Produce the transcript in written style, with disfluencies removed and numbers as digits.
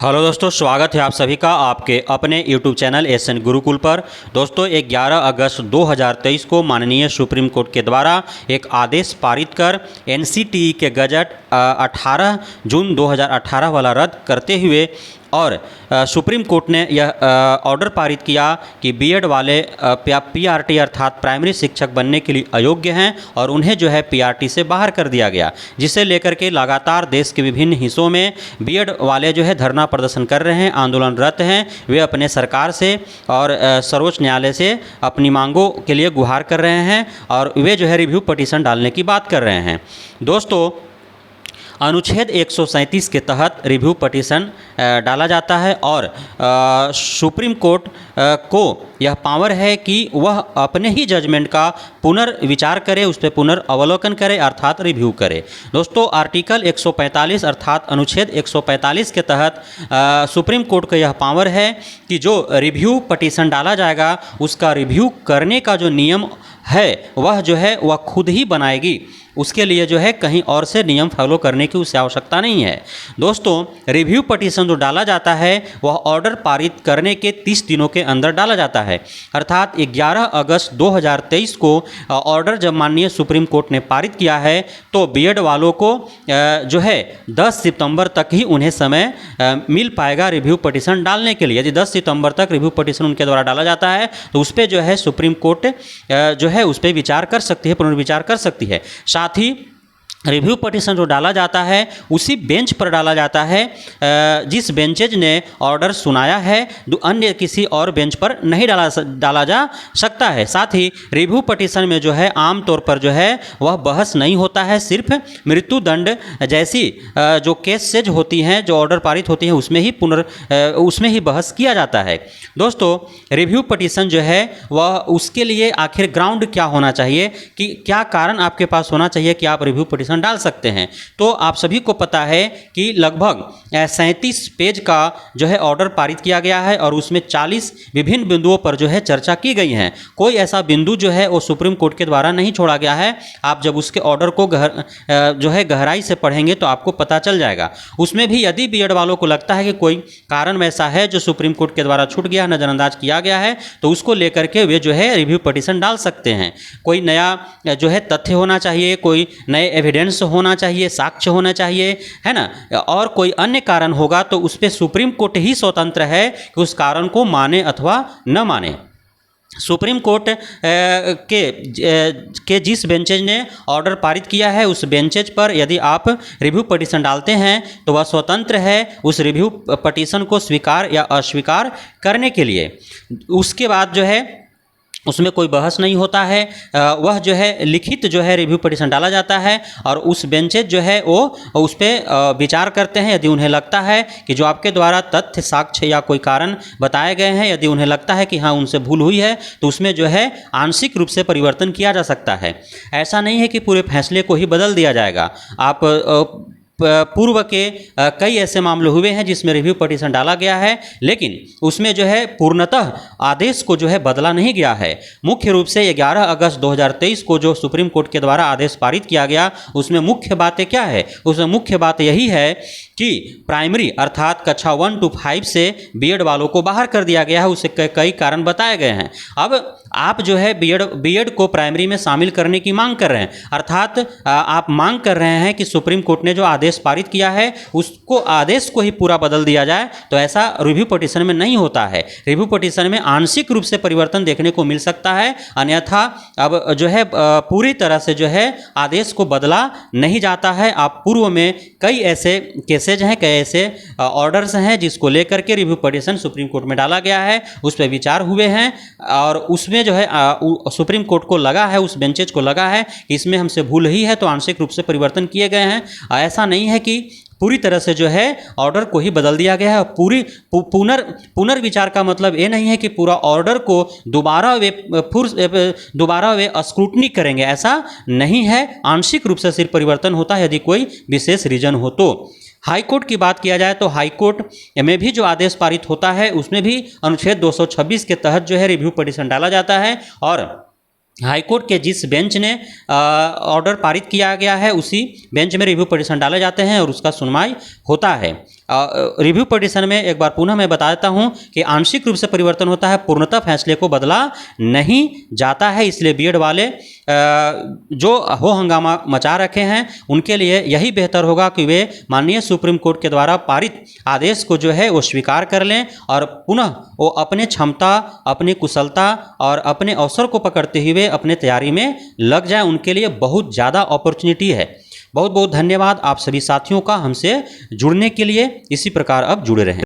Hello दोस्तों, स्वागत है आप सभी का आपके अपने YouTube चैनल एसएन गुरुकुल पर। दोस्तों 11 अगस्त 2023 को माननीय सुप्रीम कोर्ट के द्वारा एक आदेश पारित कर एनसीटीई के गजट 18 जून 2018 वाला रद्द करते हुए और सुप्रीम कोर्ट ने यह ऑर्डर पारित किया कि बीएड वाले पीआरटी अर्थात प्राइमरी शिक्षक बनने के लिए अयोग्य हैं और उन्हें जो है पीआरटी से बाहर कर दिया गया, जिसे लेकर के लगातार देश के विभिन्न हिस्सों में बीएड वाले जो है धरना प्रदर्शन कर रहे हैं, आंदोलनरत हैं। वे अपने सरकार से और सर्वोच्च न्यायालय से अपनी मांगों के लिए गुहार कर रहे हैं और वे जो है रिव्यू पिटीशन डालने की बात कर रहे हैं। दोस्तों अनुच्छेद 137 के तहत रिव्यू पिटीशन डाला जाता है और सुप्रीम कोर्ट को यह पावर है कि वह अपने ही जजमेंट का पुनर्विचार करे, उस पर पुनर्अवलोकन करे अर्थात रिव्यू करे। दोस्तों आर्टिकल 145 अर्थात अनुच्छेद 145 के तहत सुप्रीम कोर्ट का यह पावर है कि जो रिव्यू पिटीशन डाला जाएगा उसका रिव्यू करने का जो नियम है वह जो है वह खुद ही बनाएगी। उसके लिए जो है कहीं और से नियम फॉलो करने की उसे आवश्यकता नहीं है। दोस्तों रिव्यू पिटीशन जो डाला जाता है वह ऑर्डर पारित करने के 30 दिनों के अंदर डाला जाता है, अर्थात 11 अगस्त 2023 को ऑर्डर जब माननीय सुप्रीम कोर्ट ने पारित किया है तो बीएड वालों को जो है 10 सितंबर तक ही उन्हें समय मिल पाएगा रिव्यू पिटीशन डालने के लिए। यदि 10 सितंबर तक रिव्यू पिटीशन उनके द्वारा डाला जाता है तो उस पर जो है सुप्रीम कोर्ट जो है उस पर विचार कर सकती है, पुनर्विचार कर सकती है। साथ ही रिव्यू पिटीशन जो डाला जाता है उसी बेंच पर डाला जाता है जिस बेंचेज ने ऑर्डर सुनाया है, अन्य किसी और बेंच पर नहीं डाला जा सकता है। साथ ही रिव्यू पिटीशन में जो है आमतौर पर जो है वह बहस नहीं होता है, सिर्फ मृत्यु दंड जैसी जो केसेज होती हैं, जो ऑर्डर पारित होती हैं उसमें ही बहस किया जाता है। दोस्तों रिव्यू पिटीशन जो है वह उसके लिए आखिर ग्राउंड क्या होना चाहिए, कि क्या कारण आपके पास होना चाहिए कि आप रिव्यू पिटीशन डाल सकते हैं। तो आप सभी को पता है कि लगभग 37 पेज का जो है ऑर्डर पारित किया गया है और उसमें 40 विभिन्न बिंदुओं पर जो है चर्चा की गई है। कोई ऐसा बिंदु जो है वो सुप्रीम कोर्ट के द्वारा नहीं छोड़ा गया है। आप जब उसके ऑर्डर को जो है गहराई से पढ़ेंगे तो आपको पता चल जाएगा। उसमें भी यदि बीएड वालों को लगता है कि कोई कारण वैसा है जो सुप्रीम कोर्ट के द्वारा छूट गया, नज़रअंदाज किया गया है, तो उसको लेकर के वे जो है रिव्यू पिटीशन डाल सकते हैं। कोई नया जो है तथ्य होना चाहिए, कोई नए एविडेंस होना चाहिए, साक्ष्य होना चाहिए, है ना, और कोई अन्य कारण होगा तो उस पर सुप्रीम कोर्ट ही स्वतंत्र है कि उस कारण को माने अथवा न माने। सुप्रीम कोर्ट के जिस बेंचेज ने ऑर्डर पारित किया है उस बेंचेज पर यदि आप रिव्यू पिटीशन डालते हैं तो वह स्वतंत्र है उस रिव्यू पिटीशन को स्वीकार या अस्वीकार करने के लिए। उसके बाद जो है उसमें कोई बहस नहीं होता है, वह जो है लिखित जो है रिव्यू पिटीशन डाला जाता है और उस बेंचेज जो है वो उस पर विचार करते हैं। यदि उन्हें लगता है कि जो आपके द्वारा तथ्य, साक्ष्य या कोई कारण बताए गए हैं, यदि उन्हें लगता है कि हाँ उनसे भूल हुई है तो उसमें जो है आंशिक रूप से परिवर्तन किया जा सकता है। ऐसा नहीं है कि पूरे फैसले को ही बदल दिया जाएगा। आप पूर्व के कई ऐसे मामले हुए हैं जिसमें रिव्यू पिटीशन डाला गया है लेकिन उसमें जो है पूर्णतः आदेश को जो है बदला नहीं गया है। मुख्य रूप से 11 अगस्त 2023 को जो सुप्रीम कोर्ट के द्वारा आदेश पारित किया गया उसमें मुख्य बातें क्या है, उसमें मुख्य बात यही है कि प्राइमरी अर्थात कक्षा 1 to 5 से बीएड वालों को बाहर कर दिया गया है। उसे कई कारण बताए गए हैं। अब आप जो है बीएड को प्राइमरी में शामिल करने की मांग कर रहे हैं, अर्थात आप मांग कर रहे हैं कि सुप्रीम कोर्ट ने जो आदेश पारित किया है उसको आदेश को ही पूरा बदल दिया जाए। तो ऐसा रिव्यू पिटीशन में नहीं होता है। रिव्यू पिटीशन में आंशिक रूप से परिवर्तन देखने को मिल सकता है, अन्यथा अब जो है पूरी तरह से जो है आदेश को बदला नहीं जाता है। आप पूर्व में कई ऐसे केसेज हैं, कई ऐसे ऑर्डर्स हैं जिसको लेकर के रिव्यू पिटीशन सुप्रीम कोर्ट में डाला गया है, उस पर विचार हुए हैं और उसमें जो है सुप्रीम कोर्ट को लगा है, उस बेंचेज को लगा है कि इसमें हमसे भूल ही है तो आंशिक रूप से परिवर्तन किए गए हैं। ऐसा नहीं है कि पूरी तरह से जो है ऑर्डर को ही बदल दिया गया है। पुनर्विचार का मतलब ये नहीं है कि पूरा ऑर्डर को दोबारा वे स्क्रूटनी करेंगे, ऐसा नहीं है। आंशिक रूप से सिर्फ परिवर्तन होता है यदि कोई विशेष रीजन हो तो। हाई कोर्ट की बात किया जाए तो हाई कोर्ट में भी जो आदेश पारित होता है उसमें भी अनुच्छेद 226 के तहत जो है रिव्यू पिटीशन डाला जाता है और हाईकोर्ट के जिस बेंच ने ऑर्डर पारित किया गया है उसी बेंच में रिव्यू पिटीशन डाले जाते हैं और उसका सुनवाई होता है। रिव्यू पिटीशन में एक बार पुनः मैं बता देता हूं कि आंशिक रूप से परिवर्तन होता है, पूर्णतः फैसले को बदला नहीं जाता है। इसलिए बीएड वाले जो हो हंगामा मचा रखे हैं उनके लिए यही बेहतर होगा कि वे माननीय सुप्रीम कोर्ट के द्वारा पारित आदेश को जो है वो स्वीकार कर लें और पुनः वो अपने क्षमता, अपनी कुशलता और अपने अवसर को पकड़ते हुए अपने तैयारी में लग जाए। उनके लिए बहुत ज़्यादा अपॉर्चुनिटी है। बहुत बहुत धन्यवाद आप सभी साथियों का हमसे जुड़ने के लिए। इसी प्रकार अब जुड़े रहें।